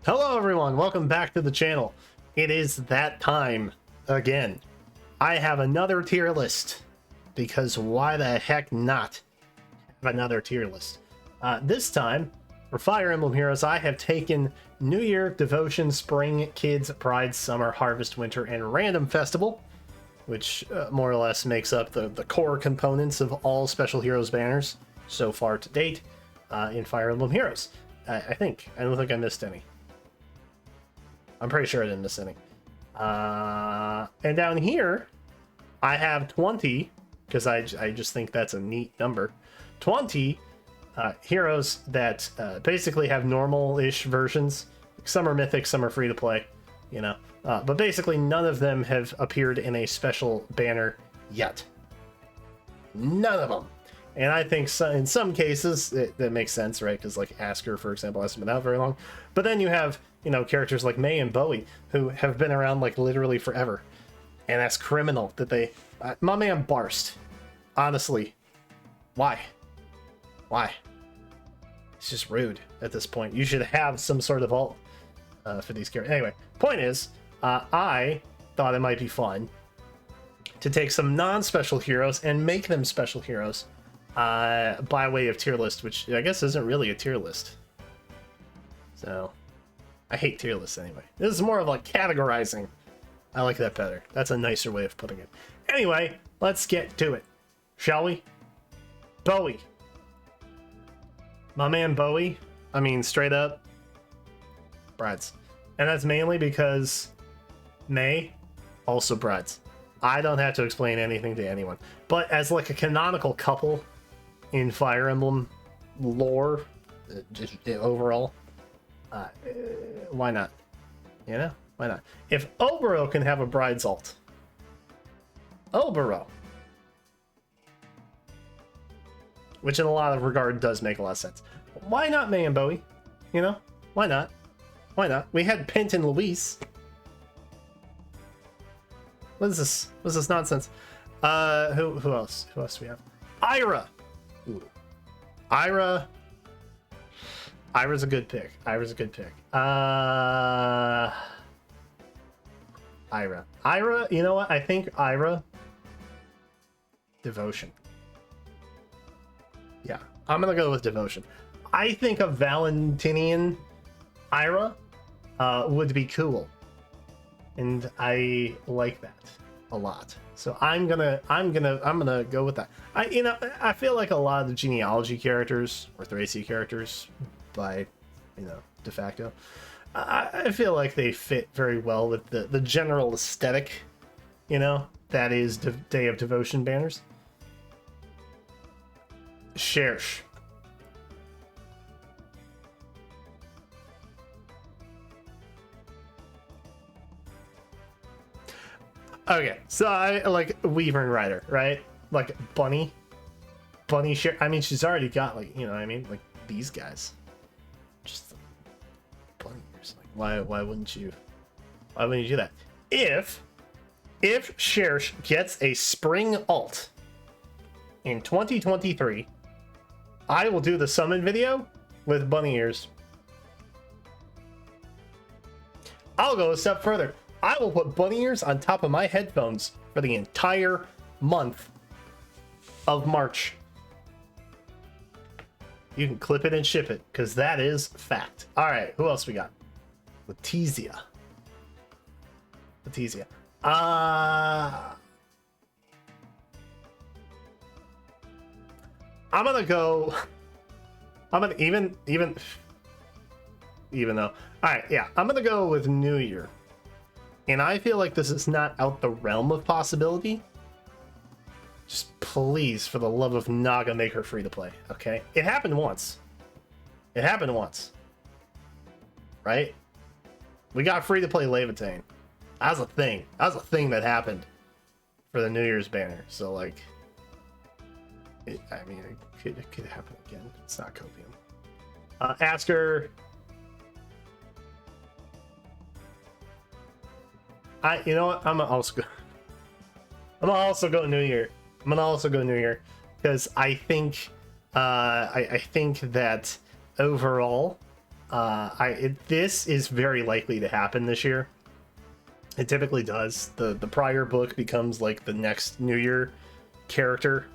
Hello everyone, welcome back to the channel. It is that time again. I have another tier list because why the heck not have another tier list? This time for Fire Emblem Heroes, I have taken New Year, Devotion, Spring, Kids, Pride, Summer, Harvest, Winter, and Random Festival, which more or less makes up the core components of all Special Heroes banners so far to date in Fire Emblem Heroes. I don't think I missed any. I'm pretty sure I didn't miss any. And down here, I have 20, because I just think that's a neat number. 20 heroes that basically have normal-ish versions. Some are mythic, some are free-to-play, you know. But basically, none of them have appeared in a special banner yet. None of them. And I think in some cases, that makes sense, right? Because, like, Asker, for example, hasn't been out very long. But then you have, you know, characters like May and Bowie, who have been around, like, literally forever. And that's criminal that they... my man Barst. Honestly. Why? Why? It's just rude at this point. You should have some sort of alt for these characters. Anyway, point is, I thought it might be fun to take some non-special heroes and make them special heroes. By way of tier list, which I guess isn't really a tier list. So, I hate tier lists anyway. This is more of like categorizing. I like that better. That's a nicer way of putting it. Anyway, let's get to it. Shall we? Bowie. My man Bowie, I mean, straight up, brides. And that's mainly because May, also brides. I don't have to explain anything to anyone. But as like a canonical couple in Fire Emblem lore, just overall, why not? You know, why not? If Oboro can have a bride's alt, Oboro, which in a lot of regard does make a lot of sense. Why not May and Bowie? You know, why not? Why not? We had Pint and Luis. What is this? What's this nonsense? Who else? Who else do we have? Ira. Ooh. Ira's a good pick. Ira's a good pick. Ira, you know what? I think Ira. Devotion. Yeah, I'm gonna go with Devotion. I think a Valentinian Ira would be cool. And I like that a lot. So I'm gonna go with that. I feel like a lot of the genealogy characters or Thracia characters by, de facto, I feel like they fit very well with the general aesthetic, that is Day of Devotion banners. Shersh. Okay, so I like Weaver and Ryder, right? Like Bunny share. I mean, she's already got like, like these guys. Just Bunny ears. Like, why wouldn't you? Why wouldn't you do that? If Shersh gets a spring alt in 2023, I will do the summon video with bunny ears. I'll go a step further. I will put bunny ears on top of my headphones for the entire month of March. You can clip it and ship it, because that is fact. All right, who else we got? Letizia. I'm gonna go. Even though. All right, yeah, I'm gonna go with New Year. And I feel like this is not out the realm of possibility. Just please, for the love of Naga, make her free to play, okay? It happened once. Right? We got free to play Levitane. That was a thing. That happened for the New Year's banner. So, like, it could happen again. It's not copium. Asker. You know what? I'm gonna also go New Year. Because I think I think that overall This is very likely to happen this year. It typically does. The prior book becomes like the next New Year character,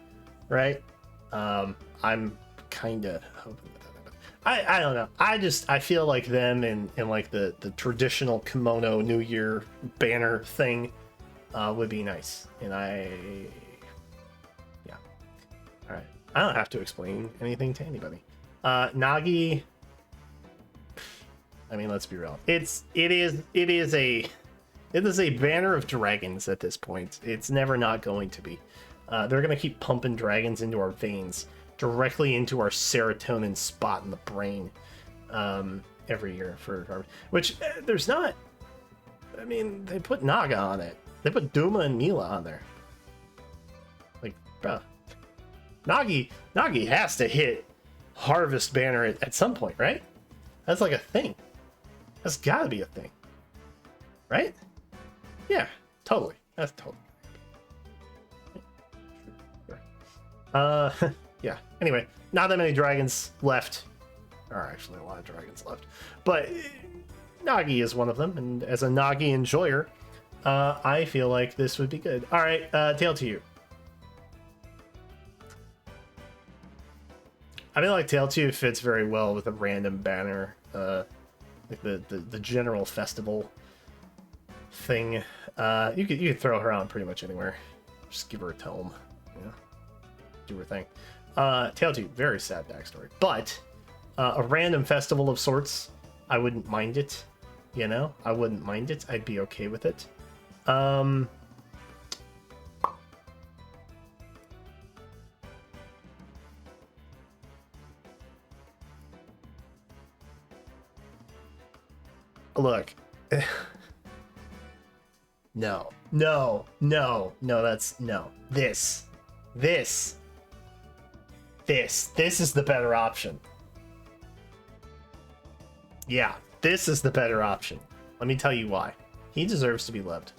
right? I'm kind of hoping that happens. I don't know. I feel like them in like the traditional kimono New Year banner thing would be nice. And yeah. All right. I don't have to explain anything to anybody. Nagi. I mean, let's be real. It is a banner of dragons at this point. It's never not going to be. They're going to keep pumping dragons into our veins, directly into our serotonin spot in the brain every year. Which, there's not... I mean, they put Naga on it. They put Duma and Mila on there. Like, bruh. Nagi has to hit Harvest banner at some point, right? That's like a thing. That's gotta be a thing. Right? Yeah, totally. That's totally. Yeah. Anyway, not that many dragons left. There are actually a lot of dragons left. But Nagi is one of them, and as a Nagi enjoyer, I feel like this would be good. Alright, tail to you. I feel like Tail 2 fits very well with a random banner, like the general festival thing. You could throw her on pretty much anywhere. Just give her a tome, yeah, do her thing. Tail 2, very sad backstory, but a random festival of sorts, I wouldn't mind it. You know, I wouldn't mind it. I'd be okay with it. Look. No, that's no. This is the better option. Yeah, this is the better option. Let me tell you why. He deserves to be loved.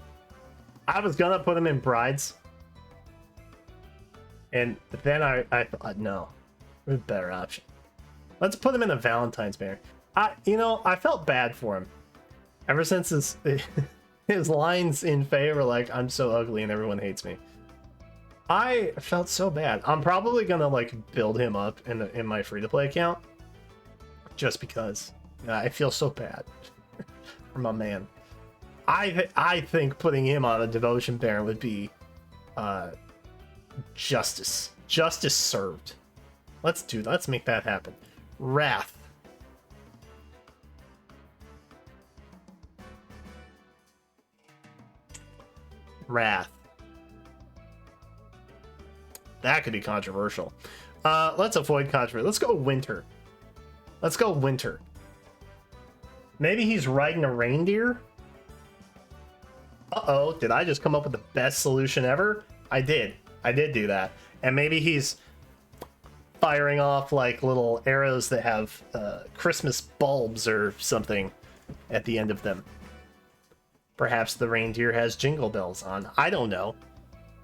I was gonna put him in Brides, and then I thought, no, there's a better option. Let's put him in a Valentine's banner. I felt bad for him. Ever since his lines in Faye were like, I'm so ugly and everyone hates me. I felt so bad. I'm probably gonna like build him up in my free-to-play account. Just because I feel so bad for my man. I think putting him on a devotion banner would be justice. Justice served. Let's make that happen. Wrath. Wrath. That could be controversial. Let's avoid controversy. Let's go winter. Let's go winter. Maybe he's riding a reindeer? Uh-oh, did I just come up with the best solution ever? I did do that. And maybe he's firing off like little arrows that have Christmas bulbs or something at the end of them. Perhaps the reindeer has jingle bells on. I don't know.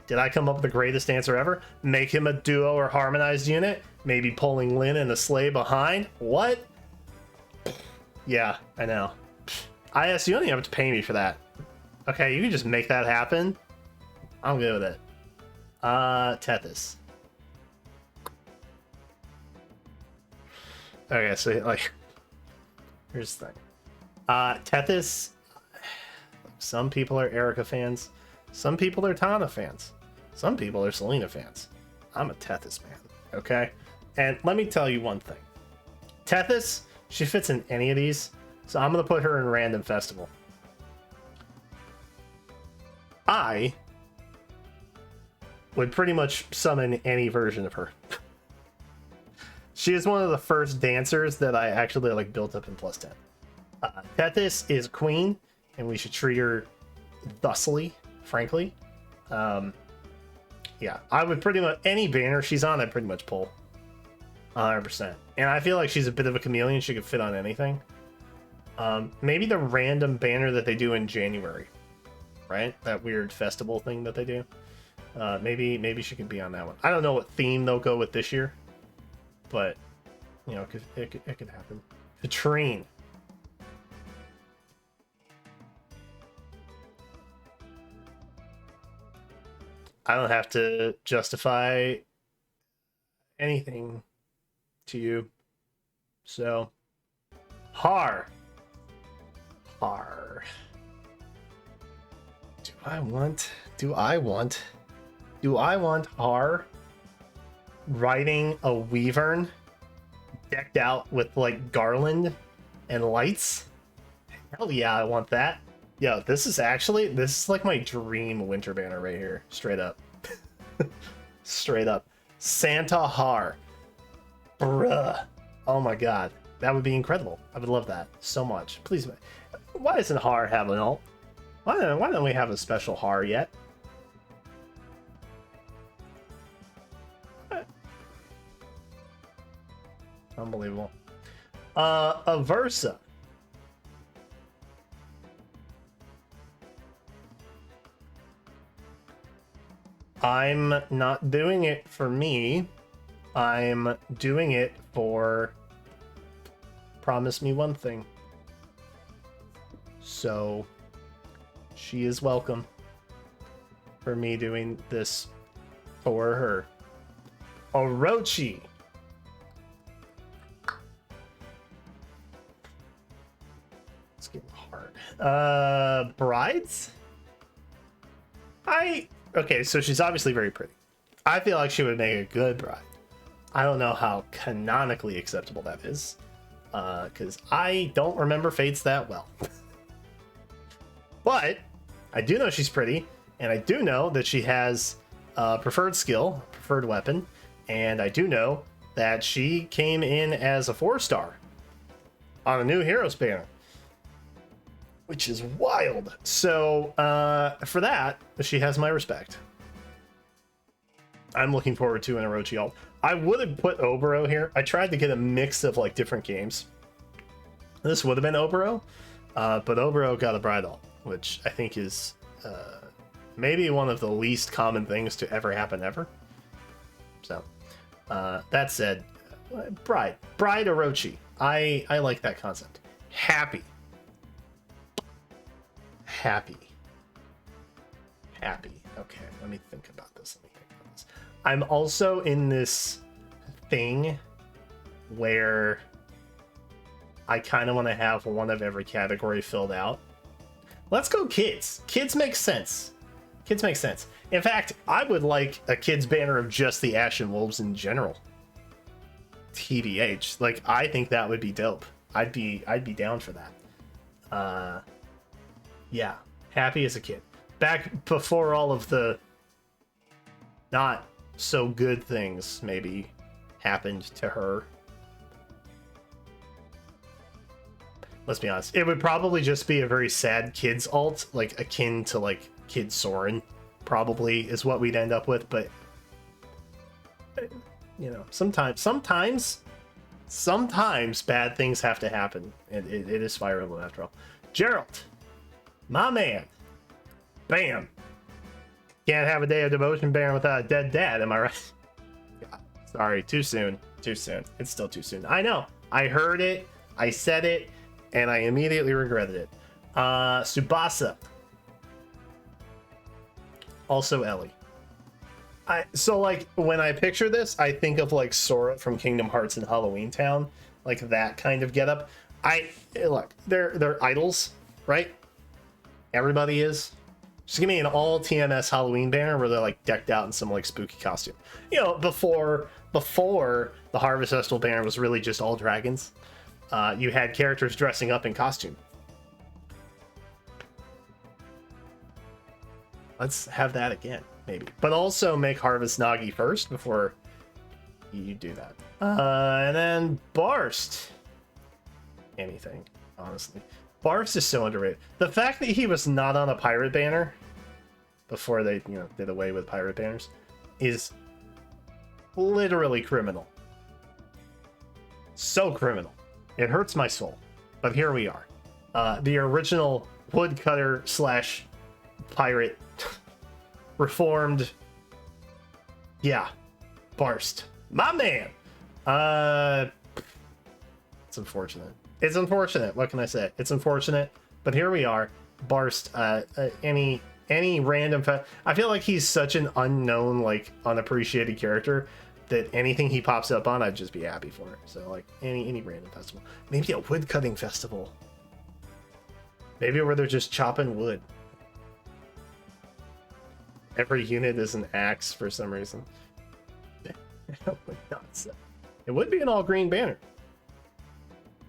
Did I come up with the greatest answer ever? Make him a duo or harmonized unit? Maybe pulling Lynn and a sleigh behind? What? Yeah, I know. IS, you don't even have to pay me for that. Okay, you can just make that happen. I'm good with it. Tethys. Okay, so like, here's the thing. Tethys. Some people are Erica fans. Some people are Tana fans. Some people are Selena fans. I'm a Tethys man, okay? And let me tell you one thing. Tethys, she fits in any of these, so I'm gonna put her in Random Festival. I would pretty much summon any version of her. She is one of the first dancers that I actually like built up in +10. Tethys is queen, and we should treat her thusly, frankly. Yeah, I would pretty much, any banner she's on, I'd pretty much pull 100%. And I feel like she's a bit of a chameleon. She could fit on anything. Maybe the random banner that they do in January, right? That weird festival thing that they do. Maybe she could be on that one. I don't know what theme they'll go with this year, but you know, it could happen. Katrine. I don't have to justify anything to you. So, Har. Har. Do I want Har riding a wyvern decked out with like garland and lights? Hell yeah, I want that. Yo, this is like my dream winter banner right here. Straight up. Straight up. Santa Har. Bruh. Oh my god. That would be incredible. I would love that so much. Please. Why doesn't Har have an alt? Why don't we have a special Har yet? Unbelievable. Aversa. I'm not doing it for me. I'm doing it for Promise Me One Thing. So she is welcome for me doing this for her. Orochi. It's getting hard. Brides? Okay, so she's obviously very pretty. I feel like she would make a good bride. I don't know how canonically acceptable that is, because I don't remember Fates that well. But I do know she's pretty, and I do know that she has a preferred skill, preferred weapon, and I do know that she came in as a 4-star on a new Heroes banner, which is wild. So for that, she has my respect. I'm looking forward to an Orochi alt. I would have put Oboro here. I tried to get a mix of like different games. This would have been Oboro, but Oboro got a bride alt, which I think is maybe one of the least common things to ever happen ever. So that said, bride Orochi. I like that concept. Happy. Okay, let me think about this. I'm also in this thing where I kind of want to have one of every category filled out. Let's go kids. Kids make sense. In fact, I would like a kids banner of just the Ashen Wolves in general. TBH. Like, I think that would be dope. I'd be down for that. Yeah, happy as a kid. Back before all of the not so good things maybe happened to her. Let's be honest, it would probably just be a very sad kids alt, like akin to like Kid Soren, probably is what we'd end up with. But you know, sometimes bad things have to happen, and it is Fire Emblem after all. Gerald, my man. Bam. Can't have a day of devotion banner without a dead dad, am I right? Yeah. Sorry, too soon. It's still too soon. I know. I heard it, I said it, and I immediately regretted it. Tsubasa. Also Ellie. So like when I picture this, I think of like Sora from Kingdom Hearts and Halloween Town, like that kind of getup. Look, they're idols, right? Everybody is. Just give me an all TMS Halloween banner where they're like decked out in some like spooky costume. You know, before the Harvest Festival banner was really just all dragons. You had characters dressing up in costume. Let's have that again, maybe. But also make Harvest Nagi first before you do that. And then Barst. Anything, honestly. Barf's is so underrated. The fact that he was not on a pirate banner before they, did away with pirate banners is literally criminal. So criminal. It hurts my soul. But here we are. The original woodcutter / pirate reformed. Yeah. Barst. My man. It's unfortunate. It's unfortunate. What can I say? It's unfortunate, but here we are. Barst, any random I feel like he's such an unknown, like unappreciated character that anything he pops up on, I'd just be happy for. So like any random festival, maybe a wood cutting festival, maybe where they're just chopping wood. Every unit is an axe for some reason. It would be an all green banner.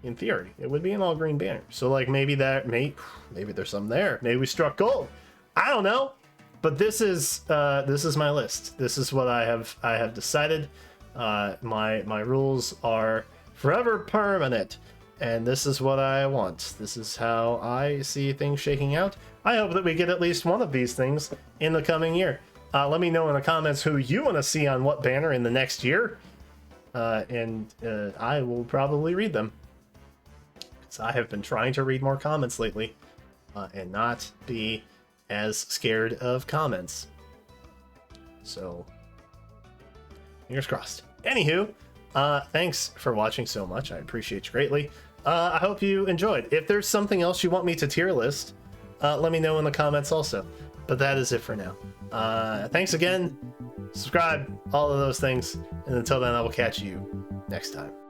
In theory, it would be an all green banner. So like maybe maybe there's some there. Maybe we struck gold. I don't know. But this is my list. This is what I have decided. My rules are forever permanent, and this is what I want. This is how I see things shaking out. I hope that we get at least one of these things in the coming year. Let me know in the comments who you want to see on what banner in the next year, and I will probably read them. So I have been trying to read more comments lately, and not be as scared of comments. So, fingers crossed. Anywho, thanks for watching so much. I appreciate you greatly. I hope you enjoyed. If there's something else you want me to tier list, let me know in the comments also. But that is it for now. Thanks again. Subscribe, all of those things. And until then, I will catch you next time.